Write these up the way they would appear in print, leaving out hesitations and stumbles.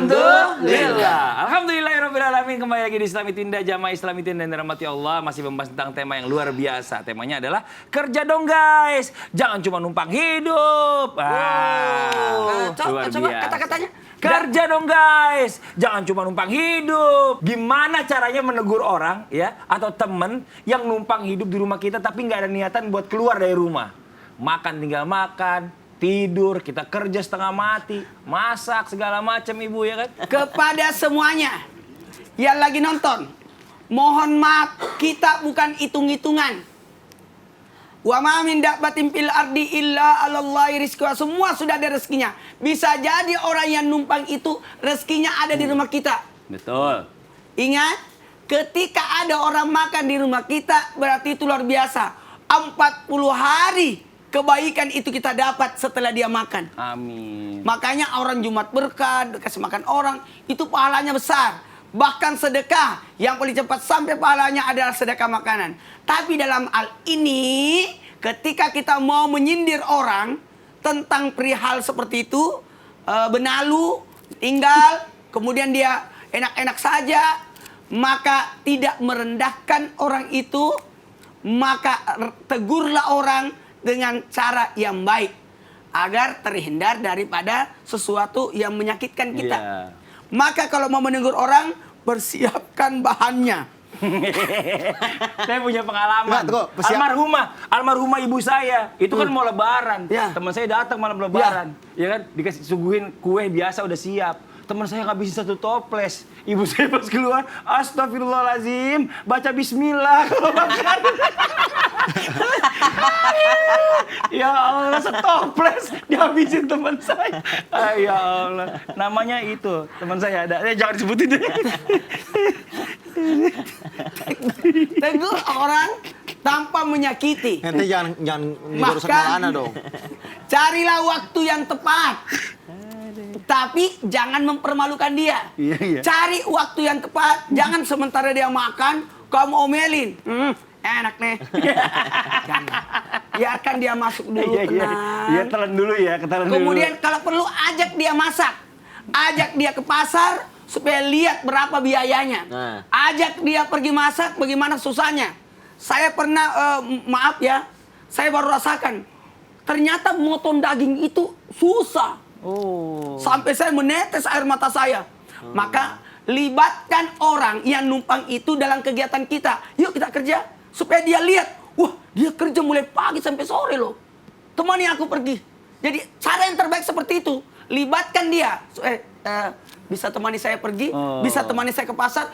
Alhamdulillah. Alhamdulillahirrabbilalamin. Kembali lagi di Islamitinda, Jamaah Islamitinda dan dirahmati Allah. Masih membahas tentang tema yang luar biasa. Temanya adalah kerja dong guys. Jangan cuma numpang hidup. Luar biasa. Kata-katanya. Kerja dong guys. Jangan cuma numpang hidup. Gimana caranya menegur orang ya atau temen yang numpang hidup di rumah kita tapi nggak ada niatan buat keluar dari rumah. Makan tinggal makan. Tidur, kita kerja setengah mati, masak segala macam ibu ya kan? Kepada semuanya yang lagi nonton, mohon maaf kita bukan hitung-hitungan. Wa ma min dabbatin fil ardi illa 'alallahi rizquha. Semua sudah ada rezekinya. Bisa jadi orang yang numpang itu rezekinya ada di rumah kita. Betul. Ingat, ketika ada orang makan di rumah kita berarti itu luar biasa. 40 hari kebaikan itu kita dapat setelah dia makan. Amin. Makanya orang Jumat berkah, kasih makan orang, itu pahalanya besar. Bahkan sedekah yang paling cepat sampai pahalanya adalah sedekah makanan. Tapi dalam hal ini, ketika kita mau menyindir orang tentang perihal seperti itu, benalu, tinggal, kemudian dia enak-enak saja, maka tidak merendahkan orang itu, maka tegurlah orang dengan cara yang baik agar terhindar daripada sesuatu yang menyakitkan kita. Yeah. Maka kalau mau menegur orang, persiapkan bahannya. Saya punya pengalaman. Almarhumah ibu saya. Itu kan mau lebaran. Ya. Teman saya datang malam lebaran. Ya kan? Dikasih suguhin kue biasa udah siap. Teman saya ngabisin 1 toples. Ibu saya pas keluar, astagfirullahaladzim, baca bismillah kalau makan. Ya Allah, setoples dihabisin teman saya. Ya Allah, namanya itu teman saya ada. Jangan disebutin deh. Tegur orang tanpa menyakiti. Nanti jangan dirusak anak dong. Carilah waktu yang tepat. Tapi jangan mempermalukan dia. Iya. Cari waktu yang tepat. Jangan sementara dia makan, kamu omelin. Enak nih. Jangan. Biarkan dia masuk dulu, tenang. Iya, telan dulu ya. Kemudian kalau perlu ajak dia masak. Ajak dia ke pasar supaya lihat berapa biayanya. Ajak dia pergi masak, bagaimana susahnya. Saya pernah, maaf ya, saya baru rasakan. Ternyata motong daging itu susah. Sampai saya menetes air mata saya. Maka libatkan orang yang numpang itu dalam kegiatan kita. Yuk kita kerja supaya dia lihat, wah dia kerja mulai pagi sampai sore loh. Temani aku pergi. Jadi cara yang terbaik seperti itu. Libatkan dia. Bisa temani saya pergi, bisa temani saya ke pasar,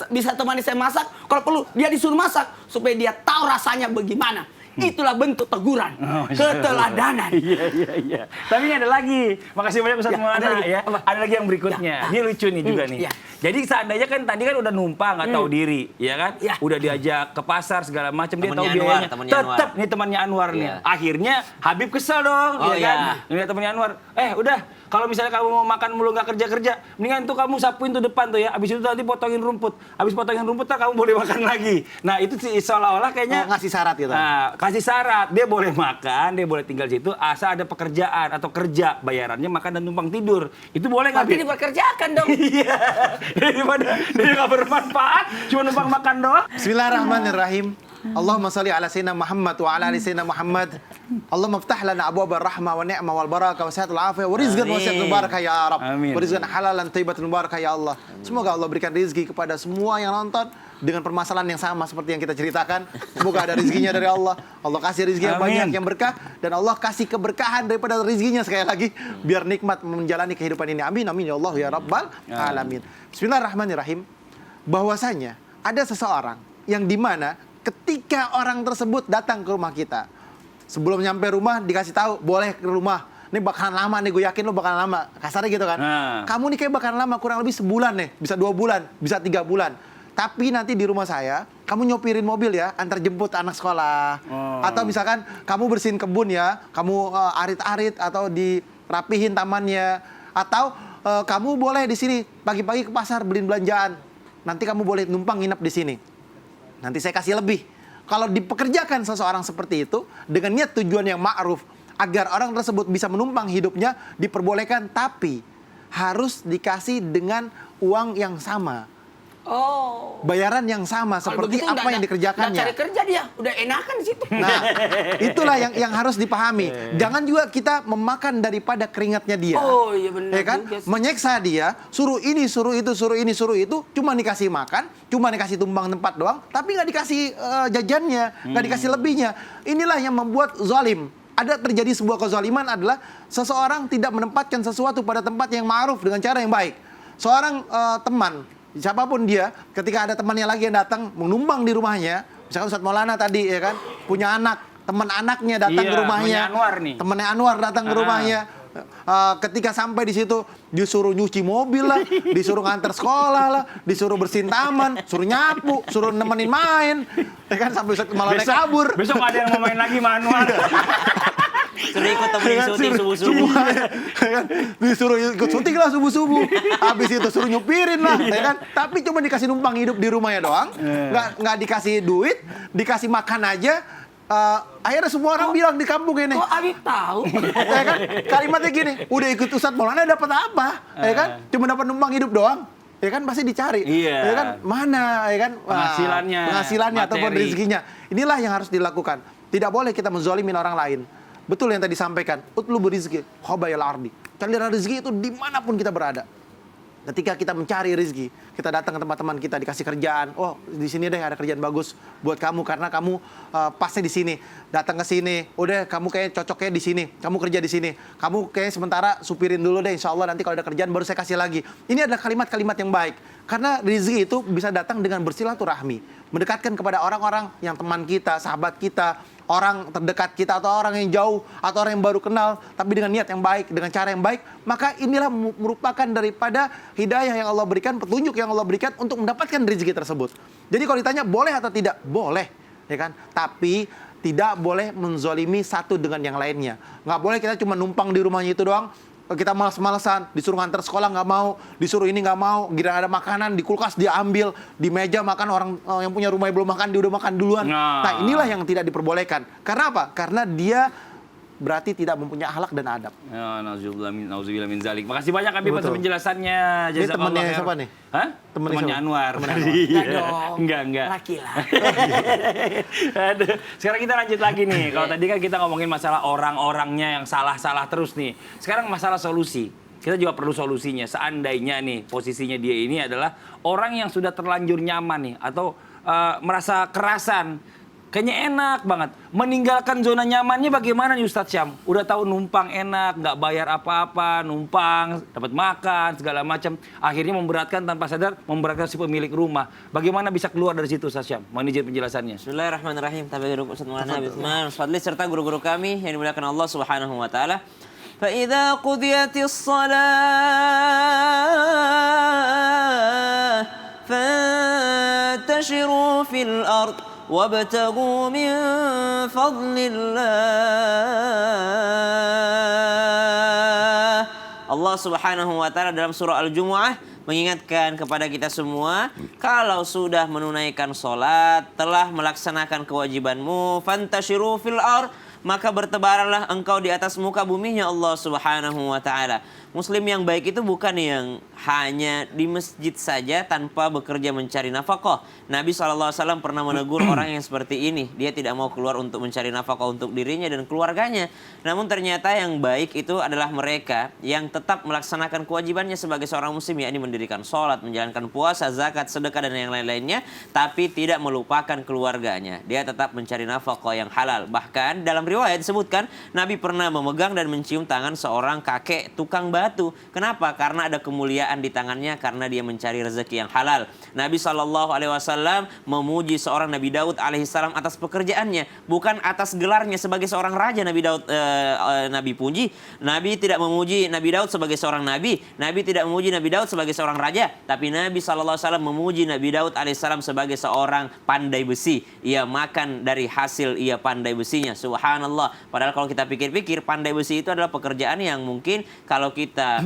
bisa temani saya masak. Kalau perlu dia disuruh masak supaya dia tahu rasanya bagaimana. Itulah bentuk teguran, keteladanan. Iya. Tapi ini ada lagi. Makasih banyak Ustaz Maulana ya. Ada lagi yang berikutnya. Ini lucu nih juga nih. Jadi seandainya kan tadi kan udah numpang nggak tahu diri, ya kan? Udah diajak ke pasar segala macam, dia tahu biayanya. Tetap nih temannya Anwar nih. Akhirnya Habib kesel dong, ya kan? Ini temannya Anwar. Udah, kalau misalnya kamu mau makan mulu nggak kerja, mendingan tuh kamu sapuin tuh depan tuh ya. Abis itu nanti potongin rumput. Abis potongin rumput kamu boleh makan lagi. Nah itu sih seolah-olah kayaknya ngasih syarat gitu. Nah, kasih syarat, dia boleh makan, dia boleh tinggal di situ, asal ada pekerjaan atau kerja, bayarannya makan dan numpang tidur. Itu boleh nggak? Tapi dipekerjakan dong. Iya, daripada dia nggak bermanfaat, cuma numpang makan doang. Bismillahirrahmanirrahim. Allahumma salli ala sayyidina Muhammad wa ala ali sayyidina Muhammad. Allahumma ftah lana abwaab ar-rahmah wa ni'mah wal barakah wa sihatul afiyah wa rizqan wasi'atan barakah ya Rabb. Amin. Wa rizqan halalan thayyibatan barakah ya Allah. Semoga Allah berikan rezeki kepada semua yang nonton dengan permasalahan yang sama seperti yang kita ceritakan. Semoga ada rezekinya dari Allah. Allah kasih rezeki yang banyak, yang berkah, dan Allah kasih keberkahan daripada rezekinya sekali lagi biar nikmat menjalani kehidupan ini. Amin amin ya Allah ya Rabbal alamin. Bismillahirrahmanirrahim. Bahwasanya ada seseorang yang dimana ketika orang tersebut datang ke rumah kita, sebelum nyampe rumah dikasih tahu boleh ke rumah. Ini bakalan lama nih, gue yakin lo bakalan lama. Kasarnya gitu kan. Kamu nih kayak bakalan lama, kurang lebih sebulan nih, bisa 2 bulan, bisa 3 bulan. Tapi nanti di rumah saya, kamu nyopirin mobil ya, antar jemput anak sekolah. Atau misalkan kamu bersihin kebun ya, kamu arit-arit atau dirapihin tamannya. Atau kamu boleh di sini pagi-pagi ke pasar beliin belanjaan. Nanti kamu boleh numpang nginep di sini. Nanti saya kasih lebih. Kalau dipekerjakan seseorang seperti itu dengan niat tujuan yang ma'ruf agar orang tersebut bisa menumpang hidupnya, diperbolehkan. Tapi harus dikasih dengan uang yang sama. Oh. Bayaran yang sama seperti apa yang dikerjakannya. Udah cari kerja dia, udah enakan di situ. Nah, itulah yang harus dipahami. Jangan juga kita memakan daripada keringatnya dia. Oh iya benar. Ya kan? Menyeksa dia, suruh ini, suruh itu, suruh ini, suruh itu, cuma dikasih makan, cuma dikasih tumbang tempat doang, tapi nggak dikasih jajannya, nggak dikasih lebihnya. Inilah yang membuat zalim. Ada terjadi sebuah kezaliman adalah seseorang tidak menempatkan sesuatu pada tempat yang ma'ruf dengan cara yang baik. Seorang teman, siapapun dia, ketika ada temannya lagi yang datang menumpang di rumahnya, misalkan Ustadz Maulana tadi ya kan, punya anak, teman anaknya datang ke rumahnya, temannya Anwar datang ke rumahnya. Ketika sampai di situ disuruh nyuci mobil lah, disuruh nganter sekolah lah, disuruh bersihin taman, suruh nyapu, suruh nemenin main, ya kan sampai Ustadz Maulana kabur. Besok ada yang mau main lagi sama Anwar. Suruh ikut temenin syuting subuh-subuh. Disuruh ikut syuting lah subuh-subuh. Habis itu suruh nyupirin lah, ya kan? Tapi cuma dikasih numpang hidup di rumahnya doang, nggak dikasih duit, dikasih makan aja. Akhirnya semua orang bilang di kampung ini. Kok Abi tahu? Ya kan? Kalimatnya gini, udah ikut Ustadz Maulana dapat apa? Ya kan? Cuma dapat numpang hidup doang. Ya kan pasti dicari. Ya kan? Mana ya kan? Penghasilannya ataupun rezekinya. Inilah yang harus dilakukan. Tidak boleh kita menzolimin orang lain. Betul yang tadi disampaikan, utlubu rizki khobayal ardi. Carilah rezeki itu dimanapun kita berada. Ketika kita mencari rezeki, kita datang ke teman-teman kita dikasih kerjaan. Oh, di sini deh ada kerjaan bagus buat kamu karena kamu pasnya di sini. Datang ke sini, udah kamu kayak cocoknya di sini. Kamu kerja di sini. Kamu kayak sementara supirin dulu deh. Insya Allah nanti kalau ada kerjaan baru saya kasih lagi. Ini adalah kalimat-kalimat yang baik. Karena rezeki itu bisa datang dengan bersilaturahmi, mendekatkan kepada orang-orang yang teman kita, sahabat kita, orang terdekat kita atau orang yang jauh atau orang yang baru kenal tapi dengan niat yang baik, dengan cara yang baik, maka inilah merupakan daripada hidayah yang Allah berikan, petunjuk yang Allah berikan untuk mendapatkan rezeki tersebut. Jadi kalau ditanya boleh atau tidak? Boleh, ya kan? Tapi tidak boleh menzolimi satu dengan yang lainnya. Nggak boleh kita cuma numpang di rumahnya itu doang. Kita malas-malesan, disuruh nganter sekolah nggak mau, disuruh ini nggak mau, giliran ada makanan di kulkas dia ambil, di meja makan orang yang punya rumah yang belum makan, dia udah makan duluan. Nah inilah yang tidak diperbolehkan. Karena apa? Karena dia berarti tidak mempunyai akhlak dan adab. Ya, nauzubillah min zalik. Makasih banyak Habib atas penjelasannya. Ini temannya siapa nih? Hah? Temannya Anwar. Enggak dong. Enggak. Laki lah. Aduh. Sekarang kita lanjut lagi nih. Kalau tadi kan kita ngomongin masalah orang-orangnya yang salah-salah terus nih. Sekarang masalah solusi. Kita juga perlu solusinya. Seandainya nih posisinya dia ini adalah orang yang sudah terlanjur nyaman nih atau merasa kerasan. Kayaknya enak banget. Meninggalkan zona nyamannya bagaimana nih Ustadz Syam? Udah tahu numpang enak, nggak bayar apa-apa, numpang, dapat makan, segala macam. Akhirnya memberatkan tanpa sadar, memberatkan si pemilik rumah. Bagaimana bisa keluar dari situ Ustadz Syam? Mohon izin penjelasannya. Bismillahirrahmanirrahim. Tabi'uruk Ustadz Maulana Habib Usman, Fadli serta guru-guru kami yang dimuliakan Allah Subhanahu wa taala. فَإِذَا قُضِيَتِ الصَّلَاةُ فَانْتَشِرُوا فِي الْأَرْضِ وَابْتَغُوا مِنْ فَضْلِ اللَّهِ. Allah Subhanahu wa taala dalam surah Al-Jumu'ah mengingatkan kepada kita semua, kalau sudah menunaikan salat, telah melaksanakan kewajibanmu, fantashiru fil ardh, maka bertebaranlah engkau di atas muka buminya Allah Subhanahu wa taala. Muslim yang baik itu bukan yang hanya di masjid saja tanpa bekerja mencari nafkah. Nabi SAW pernah menegur orang yang seperti ini. Dia tidak mau keluar untuk mencari nafkah untuk dirinya dan keluarganya. Namun ternyata yang baik itu adalah mereka yang tetap melaksanakan kewajibannya sebagai seorang muslim, yakni mendirikan sholat, menjalankan puasa, zakat, sedekah, dan yang lain-lainnya, tapi tidak melupakan keluarganya. Dia tetap mencari nafkah yang halal. Bahkan dalam riwayat disebutkan, Nabi pernah memegang dan mencium tangan seorang kakek tukang batu. Kenapa? Karena ada kemuliaan di tangannya, karena dia mencari rezeki yang halal. Nabi SAW memuji seorang Nabi Daud alaihissalam atas pekerjaannya, bukan atas gelarnya sebagai seorang raja. Nabi Daud Nabi puji. Nabi tidak memuji Nabi Daud sebagai seorang nabi. Nabi tidak memuji Nabi Daud sebagai seorang raja, tapi Nabi SAW memuji Nabi Daud alaihissalam sebagai seorang pandai besi. Ia makan dari hasil ia pandai besinya. Subhanallah. subhanallah. Padahal kalau kita pikir-pikir, pandai besi itu adalah pekerjaan yang mungkin kalau kita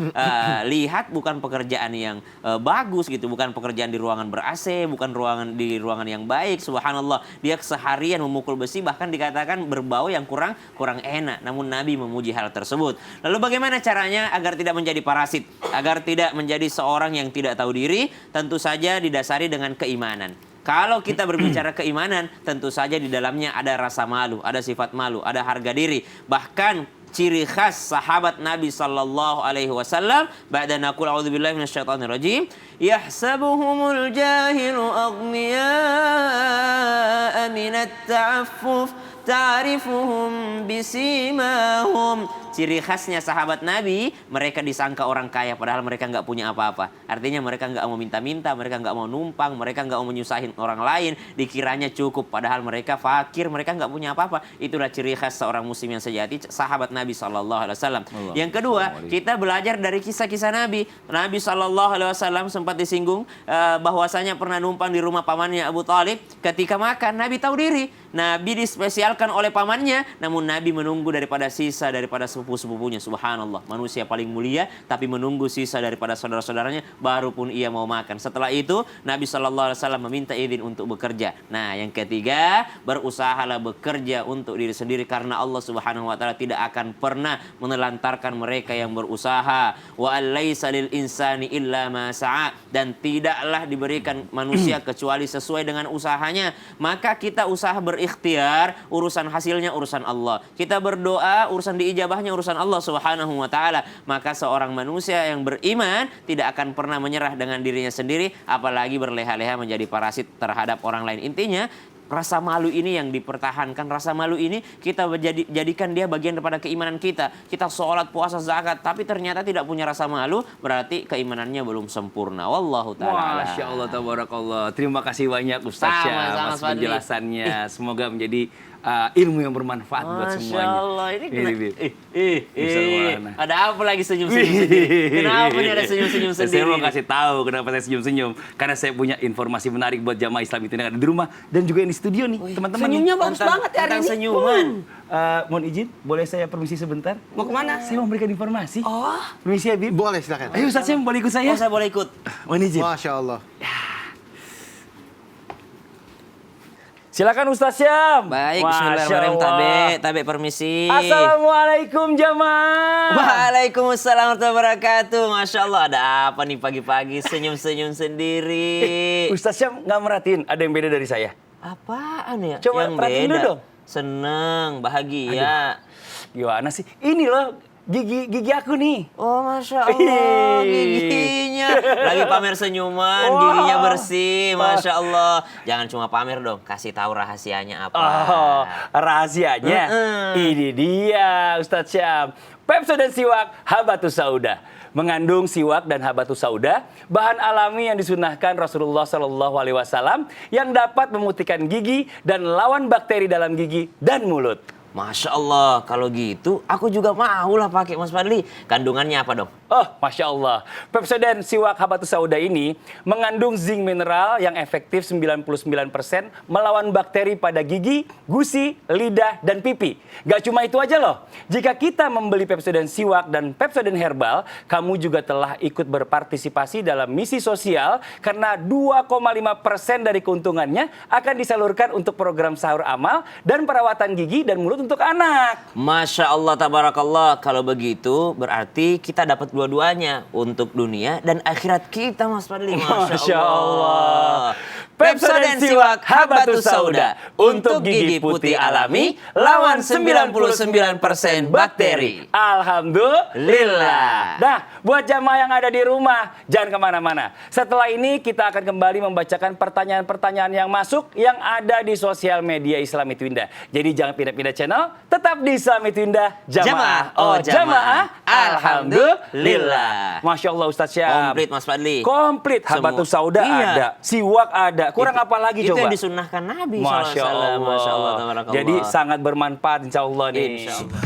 lihat bukan pekerjaan yang bagus gitu, bukan pekerjaan di ruangan ber-AC, bukan di ruangan yang baik. Subhanallah, dia seharian memukul besi, bahkan dikatakan berbau yang kurang enak. Namun Nabi memuji hal tersebut. Lalu bagaimana caranya agar tidak menjadi parasit, agar tidak menjadi seorang yang tidak tahu diri? Tentu saja didasari dengan keimanan. Kalau kita berbicara keimanan, tentu saja di dalamnya ada rasa malu, ada sifat malu, ada harga diri. Bahkan ciri khas sahabat Nabi sallallahu alaihi wasallam, ba'da naqul a'udzubillahi minasyaitonir rajim, yahsabuhumul jahilu aghniya'a minat ta'affuf ta'rifuhum bisimahum. Ciri khasnya sahabat Nabi, mereka disangka orang kaya padahal mereka nggak punya apa-apa. Artinya mereka nggak mau minta-minta, mereka nggak mau numpang, mereka nggak mau menyusahin orang lain. Dikiranya cukup padahal mereka fakir, mereka nggak punya apa-apa. Itulah ciri khas seorang muslim yang sejati, sahabat Nabi SAW. Yang kedua, kita belajar dari kisah-kisah Nabi. Nabi SAW sempat disinggung bahwasanya pernah numpang di rumah pamannya Abu Talib. Ketika makan, Nabi tahu diri. Nabi dispesialkan oleh pamannya, namun Nabi menunggu daripada sepupu-sepupunya. Subhanallah, manusia paling mulia tapi menunggu sisa daripada saudara-saudaranya baru pun ia mau makan. Setelah itu Nabi SAW meminta izin untuk bekerja. Nah, yang ketiga, berusahalah bekerja untuk diri sendiri karena Allah Subhanahu wa taala tidak akan pernah menelantarkan mereka yang berusaha. Wa alaisa lil insani illa ma sa'a, dan tidaklah diberikan manusia kecuali sesuai dengan usahanya. Maka kita usaha berikhtiar, urusan hasilnya urusan Allah. Kita berdoa, urusan diijabahnya urusan Allah Subhanahu wa taala. Maka seorang manusia yang beriman tidak akan pernah menyerah dengan dirinya sendiri, apalagi berleha-leha menjadi parasit terhadap orang lain. Intinya rasa malu ini yang dipertahankan. Rasa malu ini kita jadikan dia bagian daripada keimanan kita. Kita sholat, puasa, zakat, tapi ternyata tidak punya rasa malu, berarti keimanannya belum sempurna. Wallahu ta'ala. Masya Allah, tabarakallah. Terima kasih banyak Ustaz Syam atas penjelasannya. Semoga menjadi ilmu yang bermanfaat buat semuanya. Masya Allah, ini kena, ada apa lagi senyum-senyum sendiri? Kenapa nih ada senyum-senyum sendiri? Saya mau kasih tahu kenapa saya senyum-senyum. Karena saya punya informasi menarik buat jamaah Islam itu yang ada di rumah dan juga yang di studio nih, teman-teman. Senyumnya bagus banget ya hari ini. Senyuman. Mohon izin, boleh saya permisi sebentar? Mau kemana? Saya mau memberikan informasi. Oh, Permisi ya, Bib. Boleh, silakan. Ayo Ustaz Syam, boleh ikut saya? Oh, saya boleh ikut. Mohon izin. Masya Allah. Silakan Ustaz Syam. Baik, Masya bismillahirrahmanirrahim. Allah. Tabe permisi. Assalamualaikum jamaah. Waalaikumsalam warahmatullahi wabarakatuh. Masya Allah, ada apa nih pagi-pagi senyum-senyum sendiri? Ustaz Syam nggak merhatiin ada yang beda dari saya? Apaan ya? Coba yang perhatiin beda. dulu dong. Seneng, bahagia. Gimana sih? Ini loh gigi aku nih. Oh, Masya Allah, giginya. Lagi pamer senyuman, giginya bersih. Masya Allah. Jangan cuma pamer dong, kasih tahu rahasianya apa. Oh, rahasianya? Ini dia Ustaz Syam. Pepsodent Siwak Habatus Sauda. Mengandung siwak dan habatus sauda, bahan alami yang disunahkan Rasulullah SAW yang dapat memutihkan gigi dan lawan bakteri dalam gigi dan mulut. Masya Allah, kalau gitu aku juga mau lah pakai Mas Fadli. Kandungannya apa dong? Oh, Masya Allah. Pepsodent Siwak Habatus Sauda ini mengandung zinc mineral yang efektif 99% melawan bakteri pada gigi, gusi, lidah, dan pipi. Gak cuma itu aja loh. Jika kita membeli Pepsodent Siwak dan Pepsodent Herbal, kamu juga telah ikut berpartisipasi dalam misi sosial karena 2,5% dari keuntungannya akan disalurkan untuk program sahur amal dan perawatan gigi dan mulut untuk anak. Masya Allah, tabarakallah. Kalau begitu berarti kita dapat dua-duanya untuk dunia dan akhirat kita, Mas Fadli. Masya Allah. Pepsodent Siwak Habatus Sauda untuk gigi putih alami lawan 99% bakteri. Alhamdulillah. Nah, buat jamaah yang ada di rumah, jangan kemana-mana. Setelah ini kita akan kembali membacakan pertanyaan-pertanyaan yang masuk yang ada di sosial media Islami Twindah. Jadi jangan pindah-pindah channel, tetap di Islami Twindah. Jamaah, oh jamaah, alhamdulillah. Masya Allah Ustaz Syam. Komplit Mas Fadli. Komplit. Habatus Sauda ada, Siwak ada. Kurang apa lagi coba? Itu yang disunnahkan Nabi Masya Allah. Masya Allah, tabarakallah. Jadi sangat bermanfaat insya Allah nih. Insya Allah.